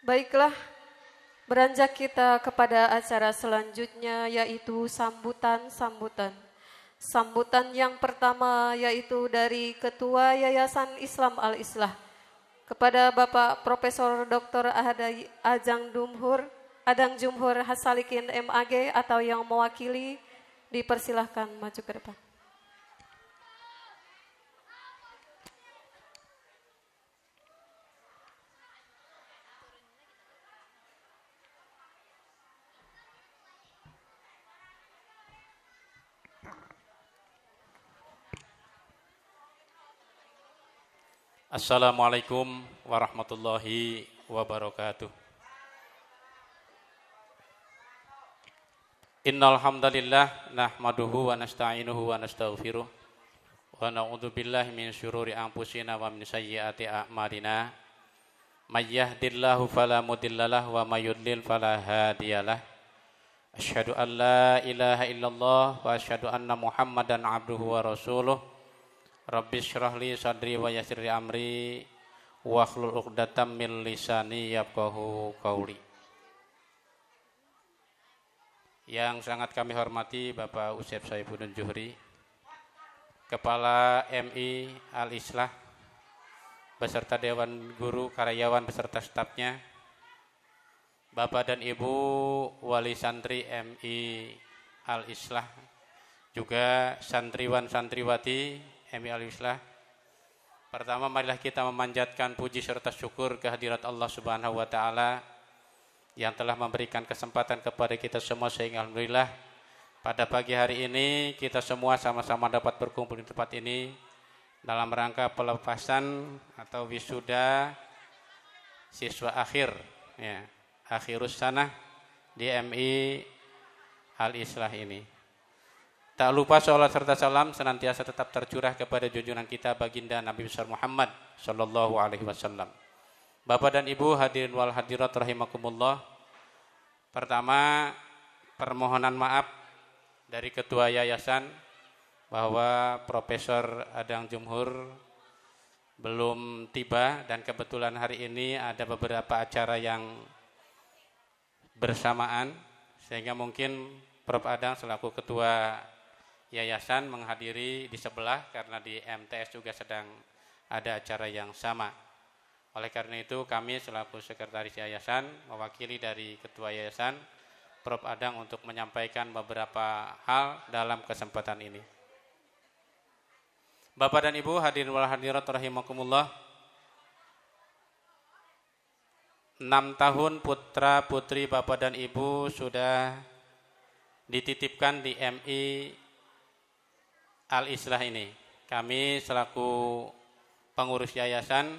Baiklah, beranjak kita kepada acara selanjutnya yaitu sambutan-sambutan. Sambutan yang pertama yaitu dari Ketua Yayasan Islam Al-Islah kepada Bapak Profesor Dr. Adang Jumhur Hasalikin MAG atau yang mewakili, dipersilahkan maju ke depan. Assalamualaikum warahmatullahi wabarakatuh. Innal hamdalillah nahmaduhu wa nasta'inuhu wa nastaghfiruh wa na'udzu billahi min syururi anfusina wa min sayyiati a'malina. May yahdihillahu fala mudhillalah wa may yudlil fala hadiyalah. Asyhadu an la ilaha illallah wa asyhadu anna Muhammadan abduhu wa rasuluh. Rabbi syrah li sadri wa yassir li amri wa hlul 'uqdatam min lisani yafqahu qauli. Yang sangat kami hormati Bapak Ustadz Saifuddin Juhri, Kepala MI Al-Islah beserta Dewan Guru, karyawan beserta stafnya, Bapak dan Ibu Wali Santri MI Al-Islah, juga santriwan santriwati MI Al-Islah. Pertama, marilah kita memanjatkan puji serta syukur kehadirat Allah Subhanahu wa taala yang telah memberikan kesempatan kepada kita semua, sehingga alhamdulillah pada pagi hari ini kita semua sama-sama dapat berkumpul di tempat ini dalam rangka pelepasan atau wisuda siswa akhir, ya, akhirus sanah di MI Al-Islah ini. Tak lupa sholawat serta salam senantiasa tetap tercurah kepada junjungan kita baginda Nabi besar Muhammad sallallahu alaihi wasallam. Bapak dan Ibu hadirin wal hadirat rahimakumullah. Pertama, permohonan maaf dari Ketua Yayasan bahwa Profesor Adang Jumhur belum tiba dan kebetulan hari ini ada beberapa acara yang bersamaan, sehingga mungkin Prof. Adang selaku Ketua Yayasan menghadiri di sebelah karena di MTS juga sedang ada acara yang sama. Oleh karena itu kami selaku Sekretaris Yayasan mewakili dari Ketua Yayasan Prof. Adang untuk menyampaikan beberapa hal dalam kesempatan ini. Bapak dan Ibu hadirin wal hadirat rahimakumullah. 6 tahun putra putri Bapak dan Ibu sudah dititipkan di MI Al-Islah ini. Kami selaku pengurus yayasan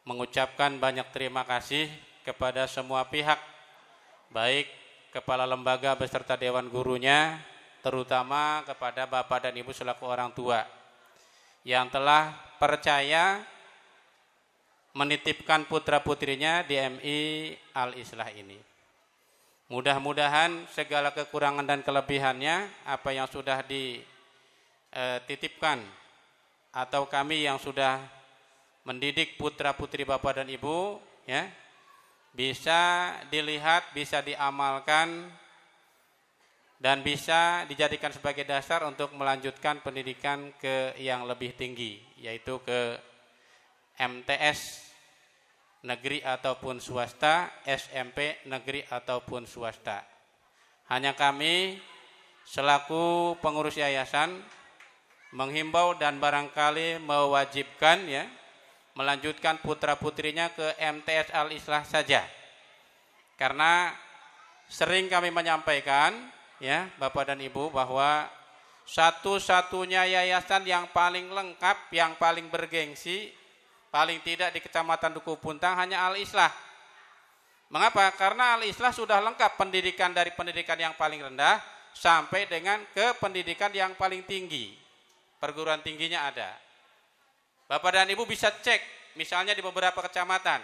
mengucapkan banyak terima kasih kepada semua pihak, baik kepala lembaga beserta dewan gurunya, terutama kepada Bapak dan Ibu selaku orang tua yang telah percaya menitipkan putra-putrinya di MI Al-Islah ini. Mudah-mudahan segala kekurangan dan kelebihannya, apa yang sudah dititipkan atau kami yang sudah mendidik putra-putri Bapak dan Ibu, ya, bisa dilihat, bisa diamalkan, dan bisa dijadikan sebagai dasar untuk melanjutkan pendidikan ke yang lebih tinggi, yaitu ke MTS negeri ataupun swasta, SMP negeri ataupun swasta. Hanya kami selaku pengurus yayasan menghimbau dan barangkali mewajibkan, ya, melanjutkan putra-putrinya ke MTS Al-Islah saja. Karena sering kami menyampaikan, ya, Bapak dan Ibu, bahwa satu-satunya yayasan yang paling lengkap, yang paling bergengsi, paling tidak di Kecamatan Duku Puntang hanya Al-Islah. Mengapa? Karena Al-Islah sudah lengkap pendidikan dari pendidikan yang paling rendah sampai dengan ke pendidikan yang paling tinggi. Perguruan tingginya ada. Bapak dan Ibu bisa cek misalnya di beberapa kecamatan,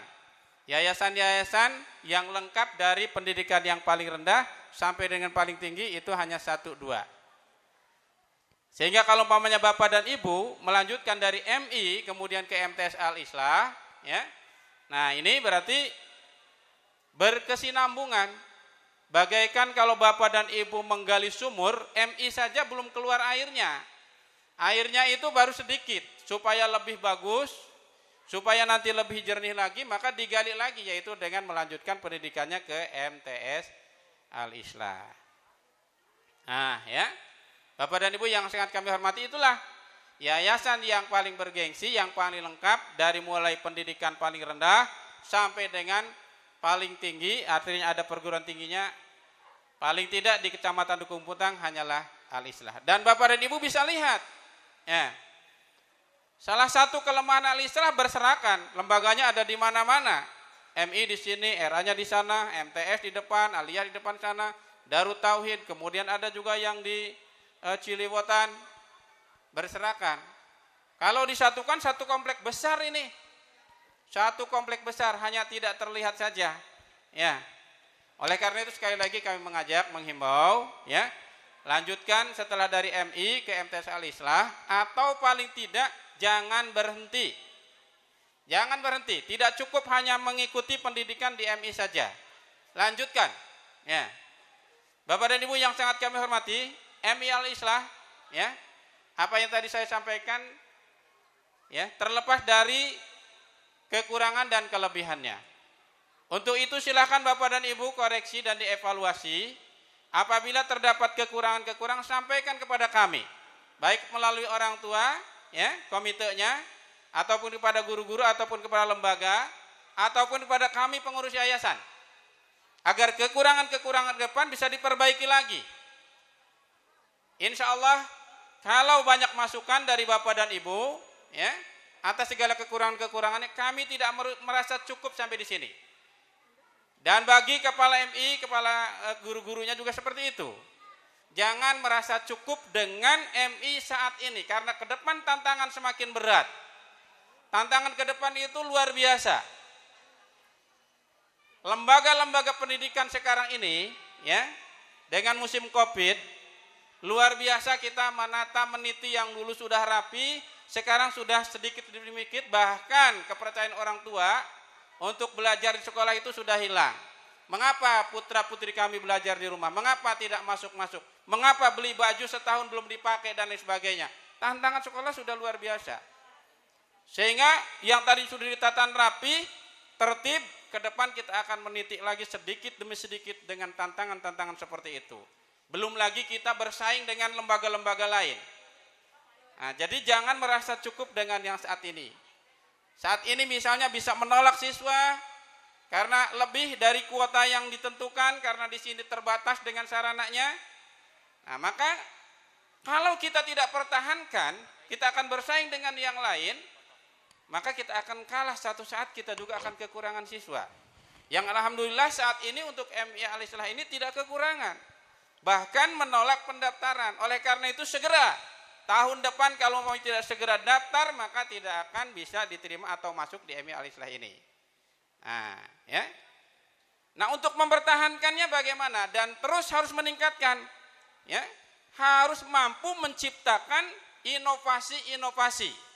yayasan-yayasan yang lengkap dari pendidikan yang paling rendah sampai dengan paling tinggi itu hanya 1-2. Sehingga kalau umpamanya Bapak dan Ibu melanjutkan dari MI kemudian ke MTS Al-Islah, ya, nah ini berarti berkesinambungan. Bagaikan kalau bapak dan ibu menggali sumur, MI saja belum keluar airnya. Airnya itu baru sedikit, supaya lebih bagus, supaya nanti lebih jernih lagi, maka digali lagi, yaitu dengan melanjutkan pendidikannya ke MTS Al-Islah. Nah ya, bapak dan ibu yang sangat kami hormati, itulah yayasan yang paling bergengsi, yang paling lengkap, dari mulai pendidikan paling rendah sampai dengan paling tinggi, artinya ada perguruan tingginya, paling tidak di Kecamatan Dukuh Puntang hanyalah Al-Islah. Dan bapak dan ibu bisa lihat, ya, salah satu kelemahan Al-Islah berserakan, lembaganya ada di mana-mana. MI di sini, RA-nya di sana, MTS di depan, Aliyah di depan sana, Darut Tauhid, kemudian ada juga yang di Ciliwotan, berserakan. Kalau disatukan satu komplek besar ini, satu komplek besar, hanya tidak terlihat saja. Ya, oleh karena itu sekali lagi kami mengajak, menghimbau, ya, lanjutkan setelah dari MI ke MTS Al-Islah, atau paling tidak jangan berhenti. Jangan berhenti, tidak cukup hanya mengikuti pendidikan di MI saja. Lanjutkan. Ya. Bapak dan Ibu yang sangat kami hormati, MI Al-Islah, ya, apa yang tadi saya sampaikan, ya, terlepas dari kekurangan dan kelebihannya. Untuk itu silakan Bapak dan Ibu koreksi dan dievaluasi. Apabila terdapat kekurangan-kekurangan, sampaikan kepada kami, baik melalui orang tua, ya, komitenya, ataupun kepada guru-guru, ataupun kepada lembaga, ataupun kepada kami pengurus yayasan, agar kekurangan-kekurangan ke depan bisa diperbaiki lagi. Insya Allah, kalau banyak masukan dari Bapak dan Ibu, ya, atas segala kekurangan-kekurangannya, kami tidak merasa cukup sampai di sini. Dan bagi kepala MI, kepala guru-gurunya juga seperti itu. Jangan merasa cukup dengan MI saat ini, karena ke depan tantangan semakin berat. Tantangan ke depan itu luar biasa. Lembaga-lembaga pendidikan sekarang ini, ya, dengan musim Covid, luar biasa kita menata meniti yang dulu sudah rapi, sekarang sudah sedikit demi sedikit, bahkan kepercayaan orang tua untuk belajar di sekolah itu sudah hilang. Mengapa putra-putri kami belajar di rumah? Mengapa tidak masuk-masuk? Mengapa beli baju setahun belum dipakai dan lain sebagainya? Tantangan sekolah sudah luar biasa. Sehingga yang tadi sudah ditata rapi, tertib, ke depan kita akan menitik lagi sedikit demi sedikit dengan tantangan-tantangan seperti itu. Belum lagi kita bersaing dengan lembaga-lembaga lain. Nah, jadi jangan merasa cukup dengan yang saat ini. Saat ini misalnya bisa menolak siswa karena lebih dari kuota yang ditentukan, karena di sini terbatas dengan sarananya. Nah, maka kalau kita tidak pertahankan, kita akan bersaing dengan yang lain, maka kita akan kalah, satu saat kita juga akan kekurangan siswa. Yang alhamdulillah saat ini untuk MI Al-Islah ini tidak kekurangan, bahkan menolak pendaftaran. Oleh karena itu segera tahun depan kalau mau tidak segera daftar, maka tidak akan bisa diterima atau masuk di MI Al-Islah ini. Nah, ya. Nah, untuk mempertahankannya bagaimana? Dan terus harus meningkatkan, ya. Harus mampu menciptakan inovasi-inovasi.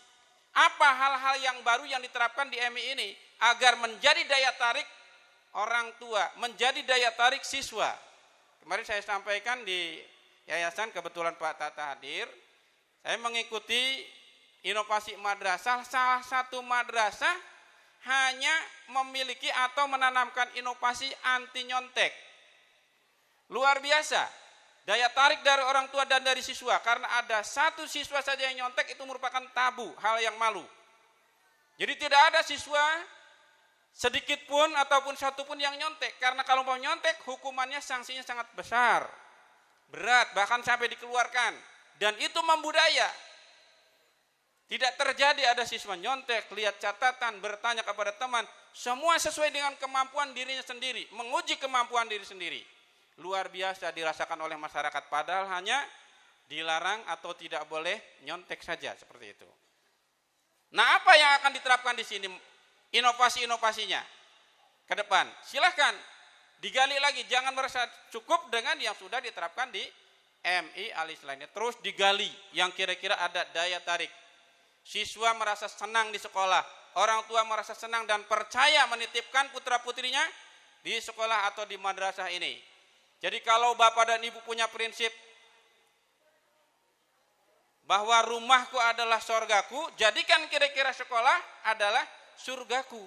Apa hal-hal yang baru yang diterapkan di MI ini agar menjadi daya tarik orang tua, menjadi daya tarik siswa. Kemarin saya sampaikan di yayasan, kebetulan Pak Tata hadir, saya mengikuti inovasi madrasah. Salah satu madrasah hanya memiliki atau menanamkan inovasi anti nyontek. Luar biasa. Daya tarik dari orang tua dan dari siswa, karena ada satu siswa saja yang nyontek itu merupakan tabu, hal yang malu. Jadi tidak ada siswa sedikit pun ataupun satu pun yang nyontek, karena kalau mau nyontek hukumannya, sanksinya sangat besar, berat, bahkan sampai dikeluarkan, dan itu membudaya. Tidak terjadi ada siswa nyontek, lihat catatan, bertanya kepada teman, semua sesuai dengan kemampuan dirinya sendiri, menguji kemampuan diri sendiri. Luar biasa dirasakan oleh masyarakat, padahal hanya dilarang atau tidak boleh nyontek saja, seperti itu. Nah, apa yang akan diterapkan di sini inovasi-inovasinya ke depan? Silahkan digali lagi, jangan merasa cukup dengan yang sudah diterapkan di MI Al-Islah ini. Terus digali yang kira-kira ada daya tarik. Siswa merasa senang di sekolah, orang tua merasa senang dan percaya menitipkan putra-putrinya di sekolah atau di madrasah ini. Jadi kalau Bapak dan Ibu punya prinsip bahwa rumahku adalah surgaku, jadikan kira-kira sekolah adalah surgaku.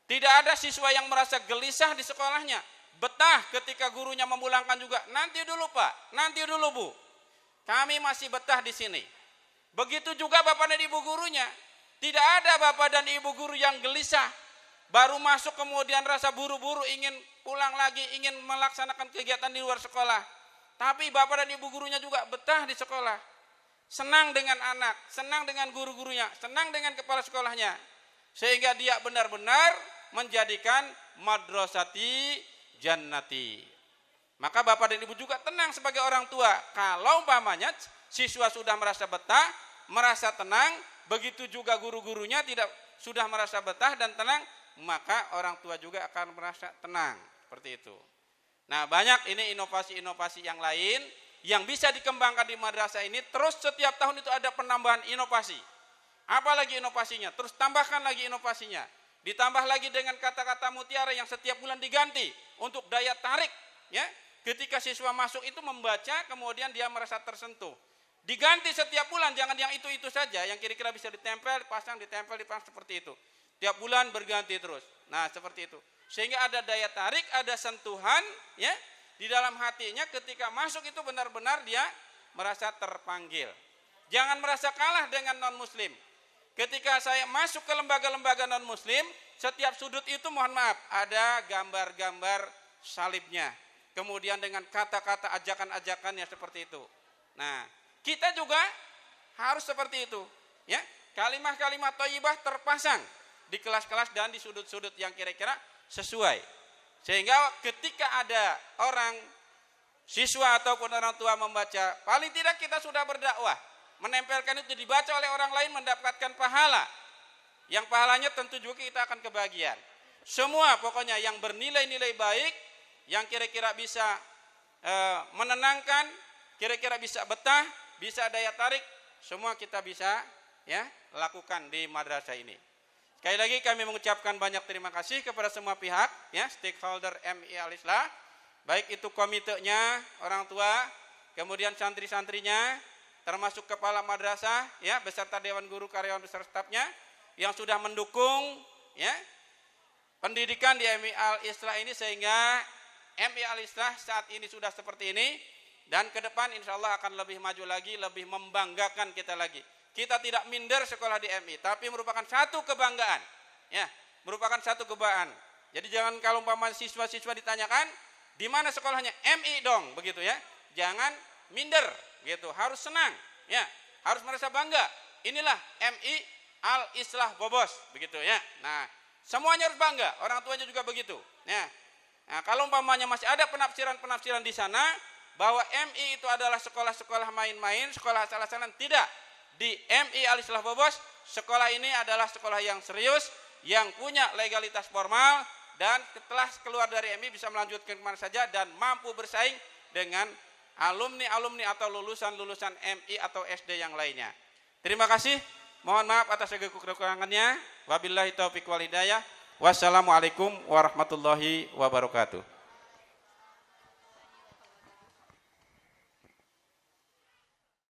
Tidak ada siswa yang merasa gelisah di sekolahnya, betah ketika gurunya memulangkan juga. Nanti dulu Pak, nanti dulu Bu, kami masih betah di sini. Begitu juga Bapak dan Ibu gurunya. Tidak ada Bapak dan Ibu guru yang gelisah, baru masuk kemudian rasa buru-buru ingin pulang lagi, ingin melaksanakan kegiatan di luar sekolah. Tapi Bapak dan Ibu gurunya juga betah di sekolah. Senang dengan anak, senang dengan guru-gurunya, senang dengan kepala sekolahnya. Sehingga dia benar-benar menjadikan madrasati jannati. Maka Bapak dan Ibu juga tenang sebagai orang tua. Kalau umpamanya siswa sudah merasa betah, merasa tenang, begitu juga guru-gurunya sudah merasa betah dan tenang, maka orang tua juga akan merasa tenang. Seperti itu. Nah, banyak ini inovasi-inovasi yang lain yang bisa dikembangkan di madrasah ini. Terus setiap tahun itu ada penambahan inovasi. Apalagi inovasinya? Terus tambahkan lagi inovasinya. Ditambah lagi dengan kata-kata mutiara yang setiap bulan diganti untuk daya tarik. Ya, ketika siswa masuk itu membaca, kemudian dia merasa tersentuh. Diganti setiap bulan, jangan yang itu-itu saja, yang kira-kira bisa ditempel, dipasang, seperti itu. Tiap bulan berganti terus. Nah, seperti itu. Sehingga ada daya tarik, ada sentuhan, ya, di dalam hatinya ketika masuk itu benar-benar dia merasa terpanggil. Jangan merasa kalah dengan non-muslim. Ketika saya masuk ke lembaga-lembaga non-muslim, setiap sudut itu mohon maaf, ada gambar-gambar salibnya. Kemudian dengan kata-kata ajakan-ajakannya seperti itu. Nah, kita juga harus seperti itu, ya. Kalimat-kalimat thayyibah terpasang di kelas-kelas dan di sudut-sudut yang kira-kira sesuai. Sehingga ketika ada orang siswa ataupun orang tua membaca, paling tidak kita sudah berdakwah, menempelkan itu dibaca oleh orang lain mendapatkan pahala. Yang pahalanya tentu juga kita akan kebahagiaan. Semua pokoknya yang bernilai-nilai baik, yang kira-kira bisa menenangkan, kira-kira bisa betah, bisa daya tarik, semua kita bisa ya lakukan di madrasah ini. Sekali lagi kami mengucapkan banyak terima kasih kepada semua pihak, ya, stakeholder MI Al-Islah, baik itu komitenya, orang tua, kemudian santri-santrinya, termasuk kepala madrasah, ya, beserta dewan guru, karyawan beserta stafnya, yang sudah mendukung, ya, pendidikan di MI Al-Islah ini sehingga MI Al-Islah saat ini sudah seperti ini. Dan ke depan insya Allah akan lebih maju lagi, lebih membanggakan kita lagi. Kita tidak minder sekolah di MI, tapi merupakan satu kebanggaan. Ya, merupakan satu kebanggaan. Jadi jangan kalau umpama siswa-siswa ditanyakan, di mana sekolahnya? MI dong, begitu ya. Jangan minder, gitu. Harus senang, ya. Harus merasa bangga. Inilah MI Al-Islah Bobos, begitu ya. Nah, semuanya harus bangga. Orang tuanya juga begitu. Ya. Nah, kalau umpamanya masih ada penafsiran-penafsiran di sana, bahwa MI itu adalah sekolah-sekolah main-main, sekolah asal-asalan, tidak. Di MI Al-Islah Bobos, sekolah ini adalah sekolah yang serius, yang punya legalitas formal, dan setelah keluar dari MI bisa melanjutkan kemana saja, dan mampu bersaing dengan alumni-alumni atau lulusan-lulusan MI atau SD yang lainnya. Terima kasih, mohon maaf atas segala kekurangannya. Wabillahi taufiq wal hidayah. Wassalamualaikum warahmatullahi wabarakatuh.